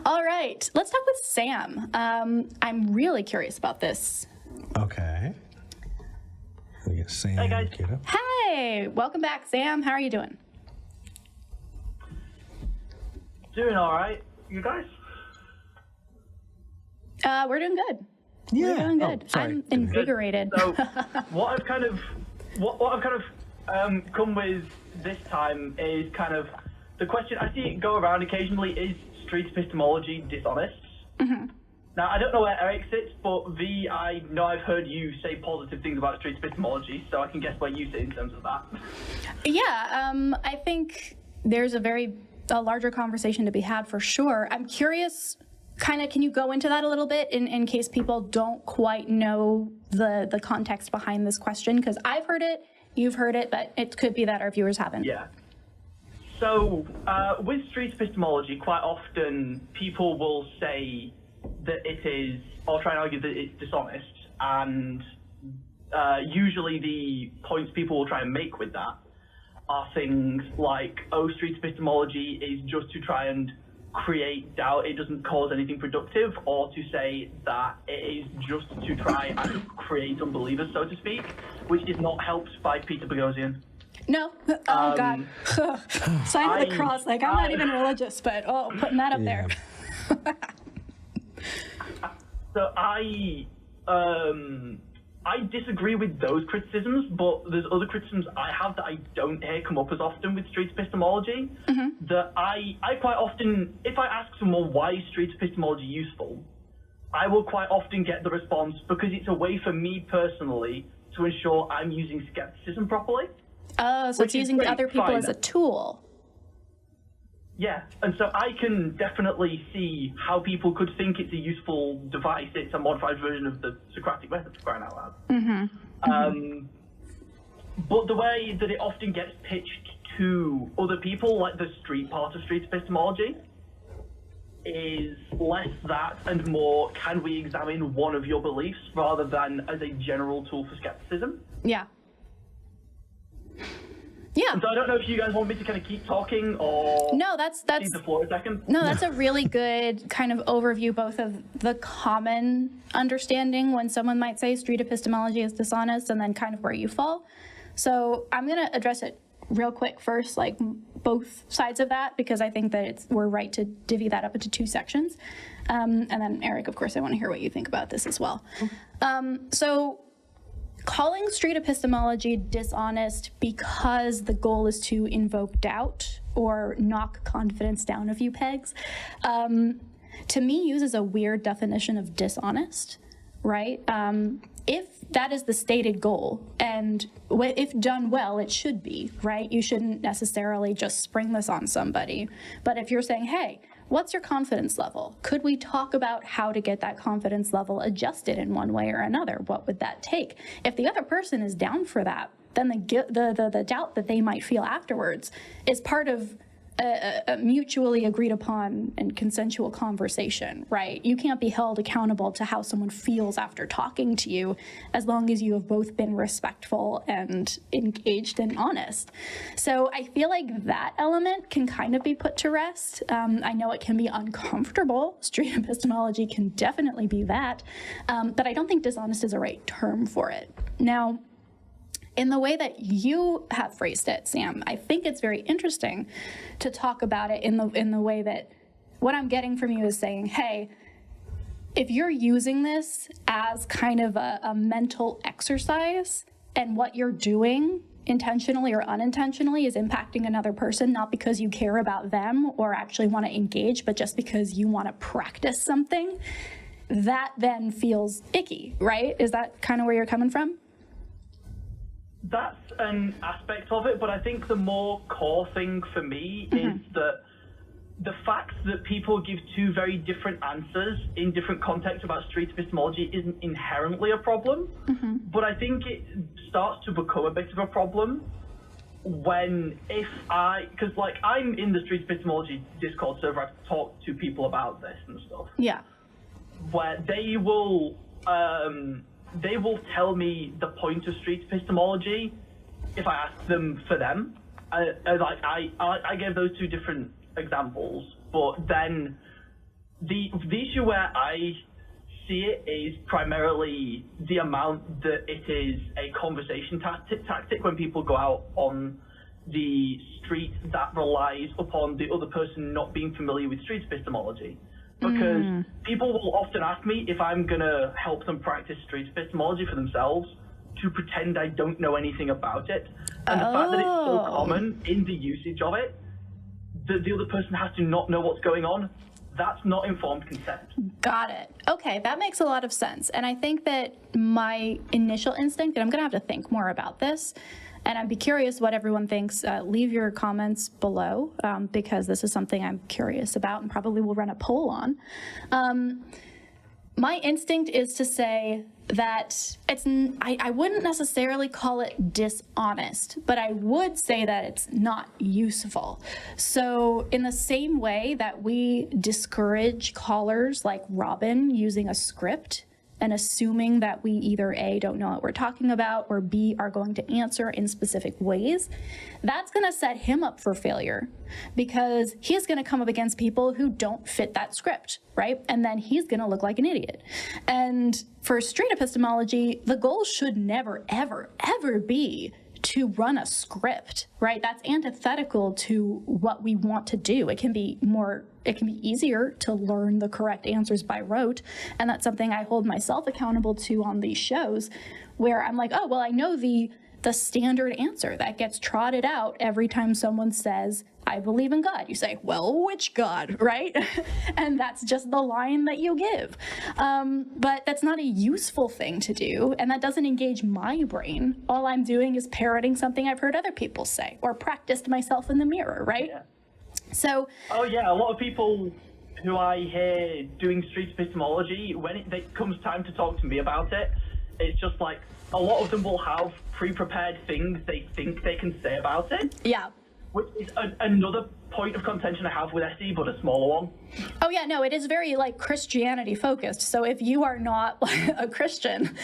All right, let's talk with Sam. I'm really curious about this. Okay. Let me get Sam. Hey, guys. Get up. Hey, welcome back, Sam. How are you doing? Doing all right. You guys? We're doing good. Yeah. We're doing good. Oh, sorry. I'm invigorated. So, what I've kind of come with this time is kind of the question I see it go around occasionally: is street epistemology dishonest? Mm-hmm. Now, I don't know where Eric sits, but V, I know I've heard you say positive things about street epistemology, so I can guess where you sit in terms of that. Yeah, I think there's a larger conversation to be had for sure. I'm curious, kind of, can you go into that a little bit in case people don't quite know the context behind this question? Because I've heard it, you've heard it, but it could be that our viewers haven't. Yeah. So, with street epistemology, quite often people will say that it is, or try and argue that it's dishonest, and usually the points people will try and make with that are things like, oh, street epistemology is just to try and create doubt, it doesn't cause anything productive, or to say that it is just to try and create unbelievers, so to speak, which is not helped by Peter Boghossian. No. Oh, God. Sign of the cross. Like, I'm not even religious, but, putting that up there. So I disagree with those criticisms, but there's other criticisms I have that I don't hear come up as often with street epistemology. Mm-hmm. That I quite often, if I ask someone why is street epistemology useful, I will quite often get the response because it's a way for me personally to ensure I'm using skepticism properly. Oh, so it's using other people as a tool. Yeah, and so I can definitely see how people could think it's a useful device. It's a modified version of the Socratic method, for crying out loud. Mm-hmm. But the way that it often gets pitched to other people, like the street part of street epistemology, is less that and more, can we examine one of your beliefs rather than as a general tool for skepticism? Yeah. Yeah. And so I don't know if you guys want me to kind of keep talking or no, that's leave the floor a second. No, that's a really good kind of overview, both of the common understanding when someone might say street epistemology is dishonest, and then kind of where you fall. So I'm going to address it real quick first, like both sides of that, because I think that we're right to divvy that up into two sections. And then Eric, of course, I want to hear what you think about this as well. So calling street epistemology dishonest because the goal is to invoke doubt or knock confidence down a few pegs, to me uses a weird definition of dishonest, right? If that is the stated goal, and if done well, it should be, right? You shouldn't necessarily just spring this on somebody. But if you're saying, hey, what's your confidence level? Could we talk about how to get that confidence level adjusted in one way or another? What would that take? If the other person is down for that, then the doubt that they might feel afterwards is part of a mutually agreed upon and consensual conversation, right? You can't be held accountable to how someone feels after talking to you as long as you have both been respectful and engaged and honest. So I feel like that element can kind of be put to rest. I know it can be uncomfortable. Street epistemology can definitely be that, but I don't think dishonest is a right term for it. Now, in the way that you have phrased it, Sam, I think it's very interesting to talk about it in the way that what I'm getting from you is saying, hey, if you're using this as kind of a mental exercise and what you're doing intentionally or unintentionally is impacting another person, not because you care about them or actually want to engage, but just because you want to practice something, that then feels icky, right? Is that kind of where you're coming from? That's an aspect of it, but I think the more core thing for me is that the fact that people give two very different answers in different contexts about street epistemology isn't inherently a problem, but I think it starts to become a bit of a problem when because like I'm in the street epistemology Discord server, I've talked to people about this and stuff. Yeah. Where they will tell me the point of street epistemology if I ask them for them. I gave those two different examples, but then the issue where I see it is primarily the amount that it is a conversation tactic when people go out on the street that relies upon the other person not being familiar with street epistemology. Because people will often ask me if I'm going to help them practice street epistemology for themselves to pretend I don't know anything about it. And the fact that it's so common in the usage of it, that the other person has to not know what's going on, that's not informed consent. Got it. Okay, that makes a lot of sense. And I think that my initial instinct, and I'm going to have to think more about this, and I'd be curious what everyone thinks. Leave your comments below, because this is something I'm curious about and probably will run a poll on. My instinct is to say that I wouldn't necessarily call it dishonest, but I would say that it's not useful. So in the same way that we discourage callers like Robin using a script and assuming that we either A, don't know what we're talking about, or B, are going to answer in specific ways, that's going to set him up for failure because he's going to come up against people who don't fit that script, right? And then he's going to look like an idiot. And for street epistemology, the goal should never, ever, ever be to run a script, right? That's antithetical to what we want to do. It can be easier to learn the correct answers by rote. And that's something I hold myself accountable to on these shows where I'm like, oh, well, I know the standard answer that gets trotted out every time someone says, I believe in God. You say, well, which God, right? And that's just the line that you give. But that's not a useful thing to do, and that doesn't engage my brain. All I'm doing is parroting something I've heard other people say or practiced myself in the mirror, right? Yeah. So. Oh yeah, a lot of people who I hear doing street epistemology, when it comes time to talk to me about it, it's just like a lot of them will have pre-prepared things they think they can say about it. Yeah. Which is another point of contention I have with SE, but a smaller one. Oh yeah, no, it is very like Christianity focused. So if you are not a Christian,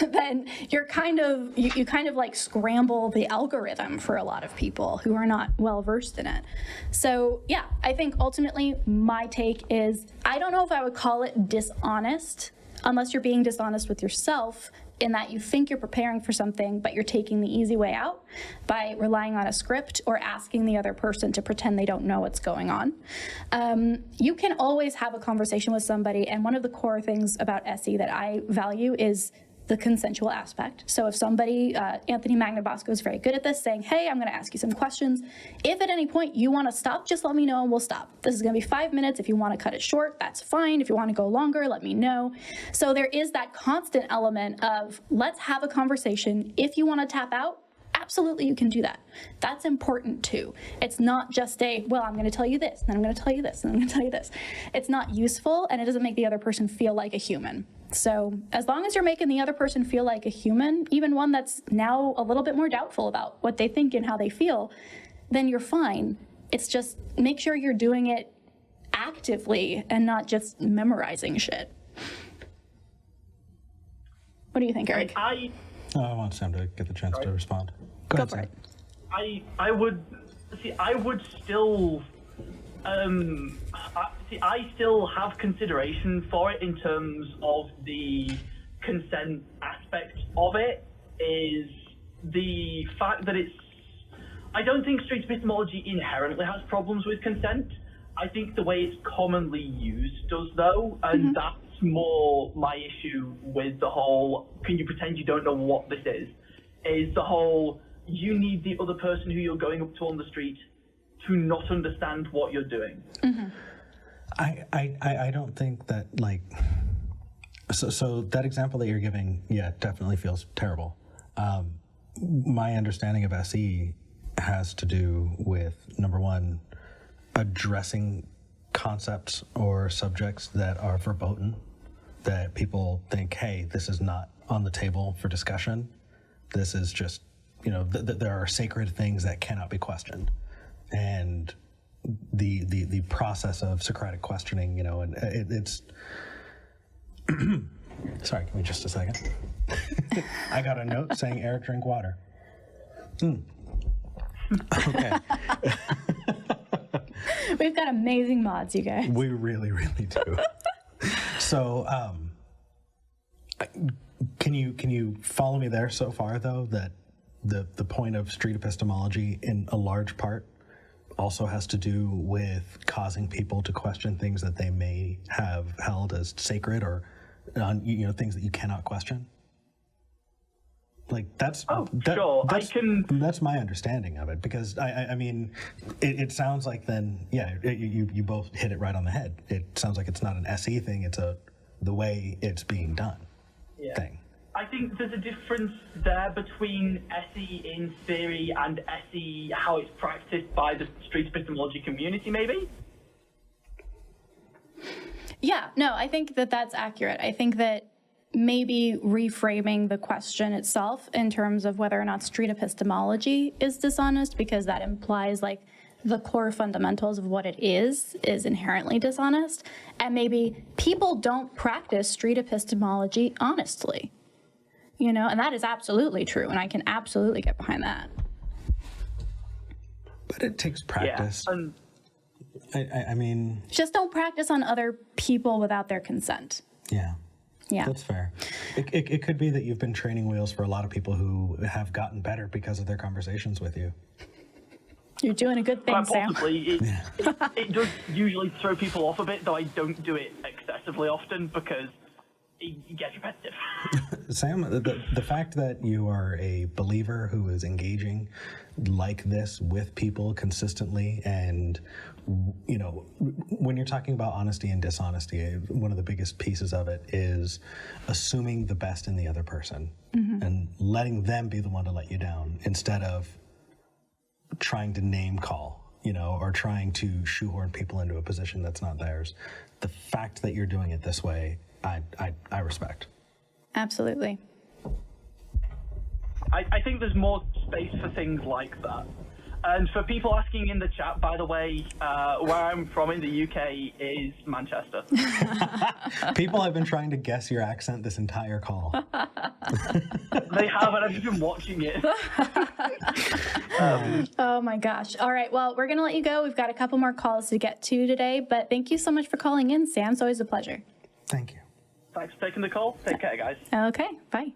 then you're kind of, you kind of like scramble the algorithm for a lot of people who are not well versed in it. So yeah, I think ultimately my take is, I don't know if I would call it dishonest unless you're being dishonest with yourself in that you think you're preparing for something, but you're taking the easy way out by relying on a script or asking the other person to pretend they don't know what's going on. You can always have a conversation with somebody, and one of the core things about SE that I value is the consensual aspect. So if somebody, Anthony Magnabosco is very good at this, saying, hey, I'm gonna ask you some questions. If at any point you wanna stop, just let me know and we'll stop. This is gonna be 5 minutes. If you wanna cut it short, that's fine. If you wanna go longer, let me know. So there is that constant element of, let's have a conversation. If you wanna tap out, absolutely you can do that. That's important too. It's not just a, well, I'm gonna tell you this, and then I'm gonna tell you this, and I'm gonna tell you this. It's not useful, and it doesn't make the other person feel like a human. So as long as you're making the other person feel like a human, even one that's now a little bit more doubtful about what they think and how they feel, then you're fine. It's just make sure you're doing it actively and not just memorizing shit. What do you think, Eric? I want Sam to get the chance to respond. Go ahead, for Sam. it. I would still I still have consideration for it in terms of the consent aspect of it, is the fact that I don't think street epistemology inherently has problems with consent. I think the way it's commonly used does though, and that's more my issue with the whole, can you pretend you don't know what this is the whole, you need the other person who you're going up to on the street to not understand what you're doing. I don't think that, like, so that example that you're giving, yeah, definitely feels terrible. My understanding of SE has to do with, number one, addressing concepts or subjects that are verboten, that people think, hey, this is not on the table for discussion. This is just, there are sacred things that cannot be questioned. And the process of Socratic questioning, and it's sorry, give me just a second. I got a note saying Eric, drink water. Okay. We've got amazing mods, you guys. We really, really do. So, can you follow me there so far, though, that the point of street epistemology in a large part also has to do with causing people to question things that they may have held as sacred or things that you cannot question? Like sure. That's my understanding of it, because I mean, it sounds like then, you both hit it right on the head. It sounds like it's not an SE thing, it's the way it's being done thing. I think there's a difference there between SE in theory and SE how it's practiced by the street epistemology community, maybe? Yeah, no, I think that that's accurate. I think that maybe reframing the question itself in terms of whether or not street epistemology is dishonest, because that implies like the core fundamentals of what it is inherently dishonest. And maybe people don't practice street epistemology honestly, and that is absolutely true. And I can absolutely get behind that. But it takes practice. Yeah, I mean, just don't practice on other people without their consent. Yeah. Yeah. That's fair. It could be that you've been training wheels for a lot of people who have gotten better because of their conversations with you. You're doing a good thing, quite possibly. Sam. It does usually throw people off a bit, though I don't do it excessively often because it gets repetitive. Sam, the fact that you are a believer who is engaging like this with people consistently, and when you're talking about honesty and dishonesty, one of the biggest pieces of it is assuming the best in the other person and letting them be the one to let you down instead of trying to name call, or trying to shoehorn people into a position that's not theirs. The fact that you're doing it this way, I respect. Absolutely. I think there's more space for things like that. And for people asking in the chat, by the way, where I'm from in the UK is Manchester. People have been trying to guess your accent this entire call. They have, and I've just been watching it. Oh my gosh. All right. Well, we're going to let you go. We've got a couple more calls to get to today, but thank you so much for calling in, Sam. It's always a pleasure. Thank you. Thanks for taking the call. Take care, guys. Okay. Bye.